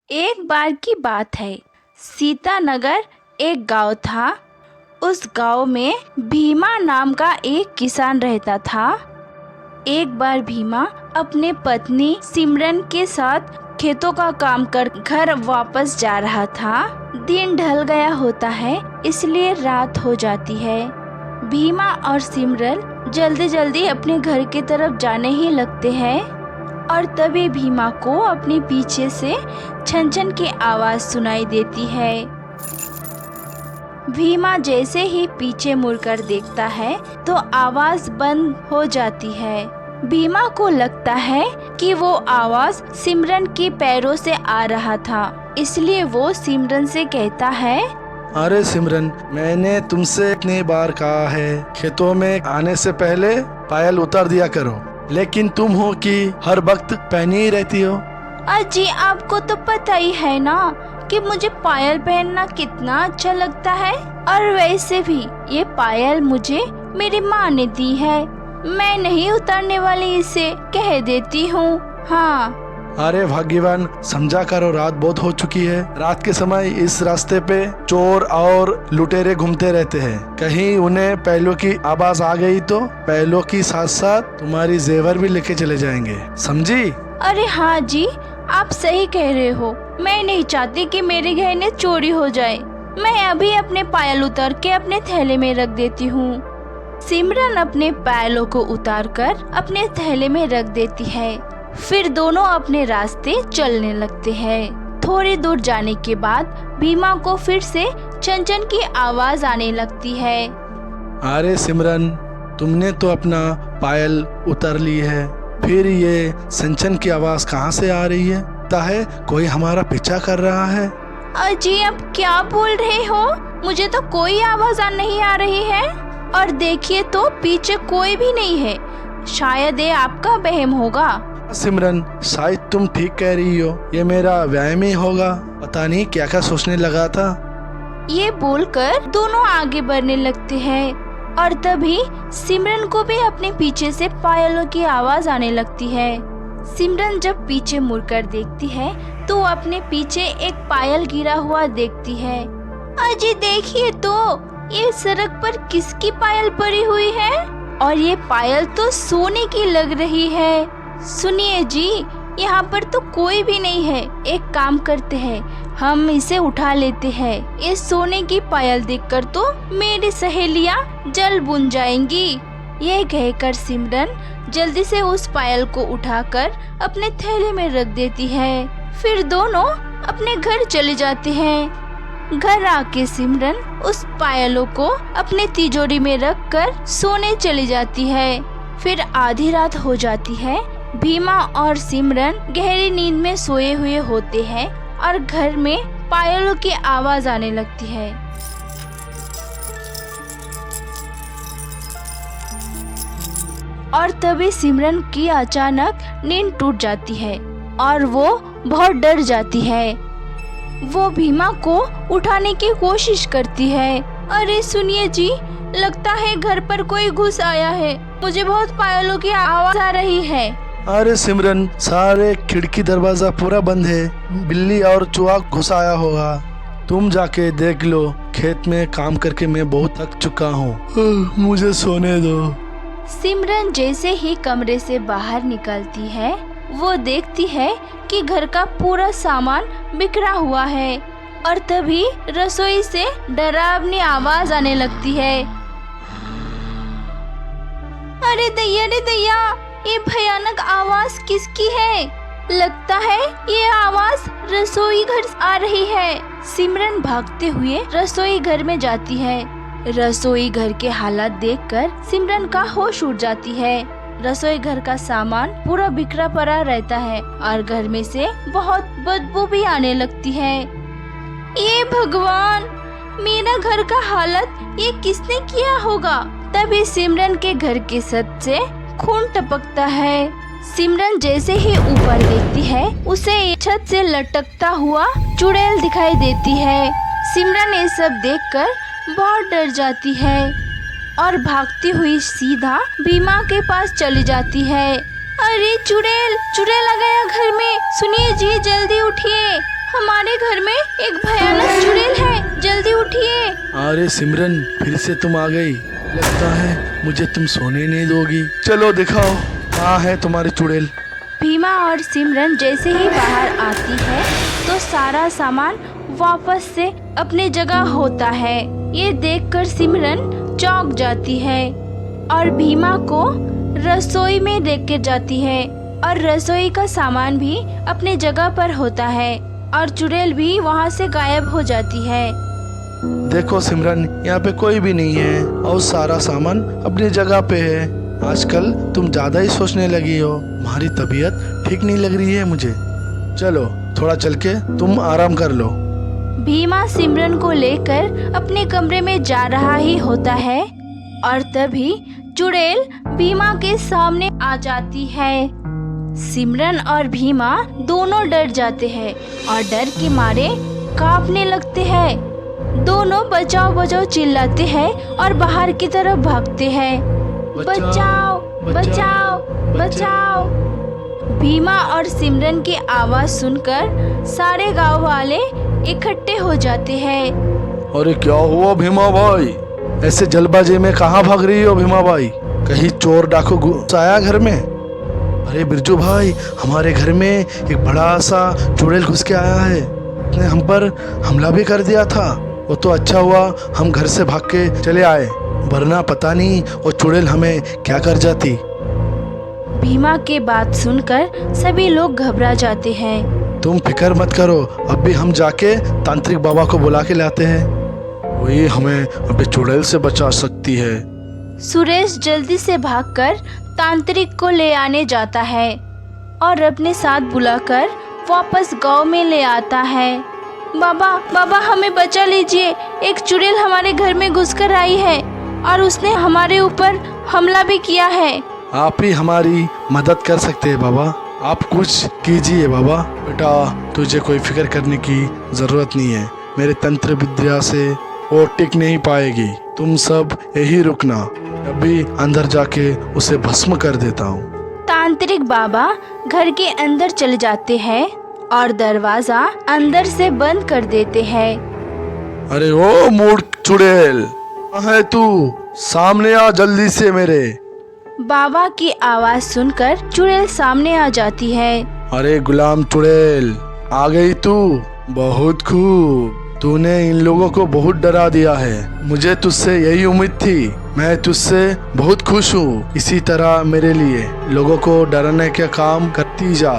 एक बार की बात है। सीतानगर एक गांव था। उस गांव में भीमा नाम का एक किसान रहता था। एक बार भीमा अपने पत्नी सिमरन के साथ खेतों का काम कर घर वापस जा रहा था। दिन ढल गया होता है, इसलिए रात हो जाती है। भीमा और सिमरन जल्दी जल्दी अपने घर की तरफ जाने ही लगते हैं और तभी भीमा को अपने पीछे से छन छन की आवाज सुनाई देती है। भीमा जैसे ही पीछे मुड़कर देखता है तो आवाज बंद हो जाती है। भीमा को लगता है कि वो आवाज सिमरन के पैरों से आ रहा था, इसलिए वो सिमरन से कहता है, अरे सिमरन, मैंने तुमसे इतनी बार कहा है खेतों में आने से पहले पायल उतार दिया करो, लेकिन तुम हो कि हर वक्त पहनी ही रहती हो। अजी आपको तो पता ही है ना कि मुझे पायल पहनना कितना अच्छा लगता है, और वैसे भी ये पायल मुझे मेरी माँ ने दी है। मैं नहीं उतारने वाली, इसे कह देती हूँ। हाँ। अरे भाग्यवान, समझा करो, रात बहुत हो चुकी है। रात के समय इस रास्ते पे चोर और लुटेरे घूमते रहते हैं। कहीं उन्हें पैलों की आवाज आ गई तो पैलों की साथ साथ तुम्हारी जेवर भी लेके चले जाएंगे, समझी? अरे हाँ जी, आप सही कह रहे हो। मैं नहीं चाहती कि मेरे गहने चोरी हो जाए। मैं अभी अपने पायल उतार के अपने थैले में रख देती हूँ। सिमरन अपने पायलों को उतारकर अपने थैले में रख देती है। फिर दोनों अपने रास्ते चलने लगते हैं। थोड़ी दूर जाने के बाद भीमा को फिर से चंचन की आवाज आने लगती है। अरे सिमरन, तुमने तो अपना पायल उतार ली है, फिर ये संचन की आवाज कहाँ से आ रही है? लगता है कोई हमारा पीछा कर रहा है। अजी आप क्या बोल रहे हो? मुझे तो कोई आवाज नहीं आ रही है, और देखिए तो पीछे कोई भी नहीं है। शायद ये आपका वहम होगा। सिमरन, शायद तुम ठीक कह रही हो, ये मेरा व्यायाम ही होगा। पता नहीं क्या क्या सोचने लगा था। ये बोलकर दोनों आगे बढ़ने लगते हैं, और तभी सिमरन को भी अपने पीछे से पायलों की आवाज आने लगती है। सिमरन जब पीछे मुड़कर देखती है तो अपने पीछे एक पायल गिरा हुआ देखती है। अजी देखिए तो, ये सड़क पर किसकी पायल पड़ी हुई है? और ये पायल तो सोने की लग रही है। सुनिए जी, यहाँ पर तो कोई भी नहीं है। एक काम करते हैं, हम इसे उठा लेते हैं। ये सोने की पायल देखकर तो मेरी सहेलियाँ जल बुन जाएंगी। ये कहकर सिमरन जल्दी से उस पायल को उठाकर अपने थैले में रख देती है। फिर दोनों अपने घर चले जाते हैं। घर आके सिमरन उस पायलों को अपने तिजोरी में रखकर सोने चली जाती है। फिर आधी रात हो जाती है। भीमा और सिमरन गहरी नींद में सोए हुए होते हैं और घर में पायलों की आवाज आने लगती है। और तभी सिमरन की अचानक नींद टूट जाती है और वो बहुत डर जाती है। वो भीमा को उठाने की कोशिश करती है। अरे सुनिए जी, लगता है घर पर कोई घुस आया है। मुझे बहुत पायलों की आवाज आ रही है। अरे सिमरन, सारे खिड़की दरवाजा पूरा बंद है। बिल्ली और चूहा घुस आया होगा। तुम जाके देख लो। खेत में काम करके मैं बहुत थक चुका हूँ, मुझे सोने दो। सिमरन जैसे ही कमरे से बाहर निकलती है, वो देखती है कि घर का पूरा सामान बिखरा हुआ है, और तभी रसोई से डरावनी आवाज आने लगती है। अरे दैया, ये भयानक आवाज किसकी है? लगता है ये आवाज रसोई घर आ रही है। सिमरन भागते हुए रसोई घर में जाती है। रसोई घर के हालात देखकर सिमरन का होश उड़ जाती है। रसोई घर का सामान पूरा बिखरा पड़ा रहता है और घर में से बहुत बदबू भी आने लगती है। ये भगवान, मेरा घर का हालत ये किसने किया होगा? तभी सिमरन के घर के छत से खून टपकता है। सिमरन जैसे ही ऊपर देखती है, उसे छत से लटकता हुआ चुड़ैल दिखाई देती है। सिमरन ये सब देखकर बहुत डर जाती है और भागती हुई सीधा भीमा के पास चली जाती है। अरे चुड़ैल आ गया घर में। सुनिए जी, जल्दी उठिए, हमारे घर में एक भयानक चुड़ैल है, जल्दी उठिए। अरे सिमरन, फिर से तुम आ गई। लगता है मुझे तुम सोने नहीं दोगी। चलो दिखाओ कहाँ है तुम्हारी चुड़ैल। भीमा और सिमरन जैसे ही बाहर आती है तो सारा सामान वापस से अपने जगह होता है। ये देखकर सिमरन चौंक जाती है और भीमा को रसोई में लेकर जाती है और रसोई का सामान भी अपने जगह पर होता है और चुड़ैल भी वहाँ से गायब हो जाती है। देखो सिमरन, यहाँ पे कोई भी नहीं है और सारा सामान अपनी जगह पे है। आजकल तुम ज्यादा ही सोचने लगी हो, तुम्हारी तबीयत ठीक नहीं लग रही है मुझे। चलो थोड़ा चल के तुम आराम कर लो। भीमा सिमरन को लेकर अपने कमरे में जा रहा ही होता है और तभी चुड़ैल भीमा के सामने आ जाती है। सिमरन और भीमा दोनों डर जाते हैं और डर के मारे कांपने लगते हैं। दोनों बचाओ बचाओ चिल्लाते हैं और बाहर की तरफ भागते हैं। बचाओ बचाओ बचाओ। भीमा और सिमरन की आवाज सुनकर सारे गांव वाले इकट्ठे हो जाते हैं। अरे क्या हुआ भीमा भाई, ऐसे जल्दबाजी में कहाँ भाग रही हो भीमा भाई? कहीं चोर डाकू घुस आया घर में? अरे बिरजू भाई, हमारे घर में एक बड़ा सा चुड़ैल घुस के आया है। उसने हम पर हमला भी कर दिया था। वो तो अच्छा हुआ हम घर से भाग के चले आए, वरना पता नहीं वो चुड़ैल हमें क्या कर जाती। भीमा के बात सुनकर सभी लोग घबरा जाते हैं। तुम फिक्र मत करो, अब भी हम जाके तांत्रिक बाबा को बुला के लाते हैं, वही हमें अभी चुड़ैल से बचा सकती है। सुरेश जल्दी से भागकर तांत्रिक को ले आने जाता है और अपने साथ बुलाकर वापस गांव में ले आता है। बाबा बाबा, हमें बचा लीजिए, एक चुड़ैल हमारे घर में घुसकर आई है और उसने हमारे ऊपर हमला भी किया है। आप ही हमारी मदद कर सकते हैं बाबा, आप कुछ कीजिए बाबा। बेटा, तुझे कोई फिक्र करने की जरूरत नहीं है, मेरे तंत्र विद्या से वो टिक नहीं पाएगी। तुम सब यही रुकना, अभी अंदर जाके उसे भस्म कर देता हूँ। तांत्रिक बाबा घर के अंदर चले जाते हैं और दरवाजा अंदर से बंद कर देते हैं। अरे ओ मूर्ख चुड़ैल, कहाँ है तू? सामने आ जल्दी से मेरे। बाबा की आवाज सुनकर चुड़ैल सामने आ जाती है। अरे गुलाम चुड़ैल, आ गई तू? बहुत खूब, तूने इन लोगों को बहुत डरा दिया है। मुझे तुझसे यही उम्मीद थी। मैं तुझसे बहुत खुश हूँ। इसी तरह मेरे लिए लोगों को डराने का काम करती जा,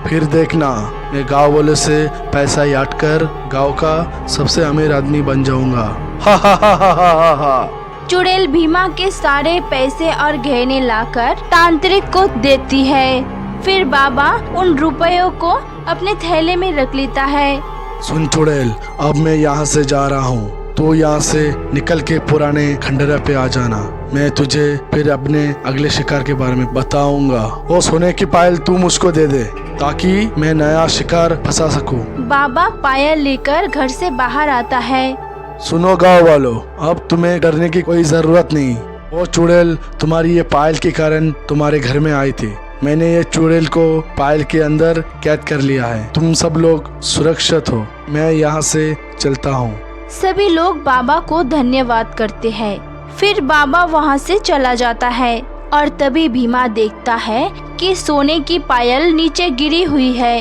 फिर देखना मैं गांव वालों से पैसा याट कर गांव का सबसे अमीर आदमी बन जाऊंगा। हा हा हा हा हा हा। चुड़ैल भीमा के सारे पैसे और गहने लाकर तांत्रिक को देती है। फिर बाबा उन रुपयों को अपने थैले में रख लेता है। सुन चुड़ैल, अब मैं यहाँ से जा रहा हूँ, तो यहाँ से निकल के पुराने खंडहर पे आ जाना। मैं तुझे फिर अपने अगले शिकार के बारे में बताऊंगा। वो सोने की पायल तू मुझको दे दे ताकि मैं नया शिकार फंसा सकूं। बाबा पायल लेकर घर से बाहर आता है। सुनो गाँव वालों, अब तुम्हें डरने की कोई जरूरत नहीं। वो चुड़ैल तुम्हारी ये पायल के कारण तुम्हारे घर में आई थी। मैंने ये चुड़ैल को पायल के अंदर कैद कर लिया है। तुम सब लोग सुरक्षित हो, मैं यहाँ से चलता हूँ। सभी लोग बाबा को धन्यवाद करते हैं। फिर बाबा वहाँ से चला जाता है और तभी भीमा देखता है कि सोने की पायल नीचे गिरी हुई है।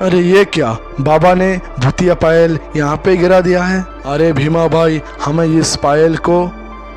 अरे ये क्या, बाबा ने भूतिया पायल यहाँ पे गिरा दिया है। अरे भीमा भाई, हमें इस पायल को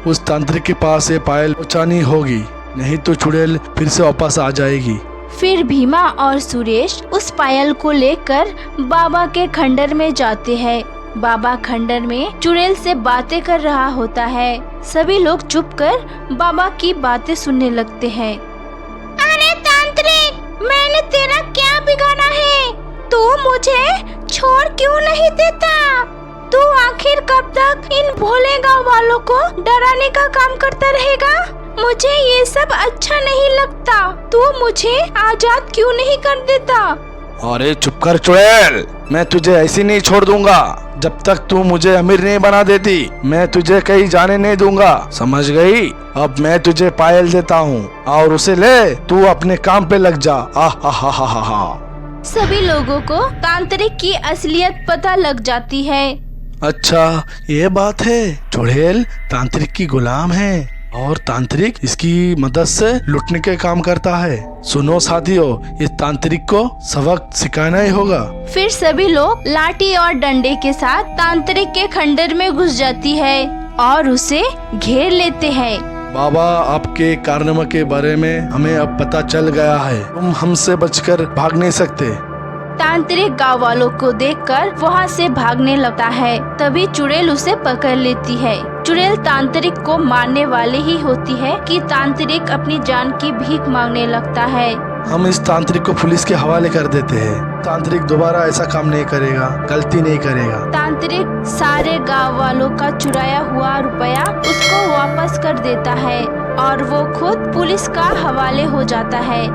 उस तांत्रिक के पास ये पायल पहुँचानी होगी, नहीं तो चुड़ैल फिर से वापस आ जाएगी। फिर भीमा और सुरेश उस पायल को लेकर बाबा के खंडहर में जाते हैं। बाबा खंडहर में चुड़ैल से बातें कर रहा होता है। सभी लोग चुप कर बाबा की बातें सुनने लगते हैं। अरे तांत्रिक, मैंने तेरा क्या बिगाड़ा है? तू मुझे छोड़ क्यों नहीं देता? तू आखिर कब तक इन भोले गांव वालों को डराने का काम करता रहेगा? मुझे ये सब अच्छा नहीं लगता। तू मुझे आजाद क्यों नहीं कर देता? अरे चुप कर चुड़ैल, मैं तुझे ऐसे नहीं छोड़ दूंगा। जब तक तू मुझे अमीर नहीं बना देती, मैं तुझे कहीं जाने नहीं दूंगा, समझ गई? अब मैं तुझे पायल देता हूँ और उसे ले तू अपने काम पे लग जा। आ हा हा हा हा। सभी लोगों को तांत्रिक की असलियत पता लग जाती है। अच्छा, ये बात है। चुड़ैल तांत्रिक की गुलाम है और तांत्रिक इसकी मदद से लुटने के काम करता है। सुनो साथियों, इस तांत्रिक को सबक सिखाना ही होगा। फिर सभी लोग लाठी और डंडे के साथ तांत्रिक के खंडर में घुस जाती है और उसे घेर लेते हैं। बाबा, आपके कारनामे के बारे में हमें अब पता चल गया है। तुम हमसे बचकर भाग नहीं सकते। तांत्रिक गांव वालों को देखकर वहां से भागने लगता है। तभी चुड़ैल उसे पकड़ लेती है। चुड़ैल तांत्रिक को मारने वाली ही होती है कि तांत्रिक अपनी जान की भीख मांगने लगता है। हम इस तांत्रिक को पुलिस के हवाले कर देते हैं। तांत्रिक दोबारा ऐसा काम नहीं करेगा, गलती नहीं करेगा। तांत्रिक सारे गांव वालों का चुराया हुआ रुपया उसको वापस कर देता है और वो खुद पुलिस का हवाले हो जाता है।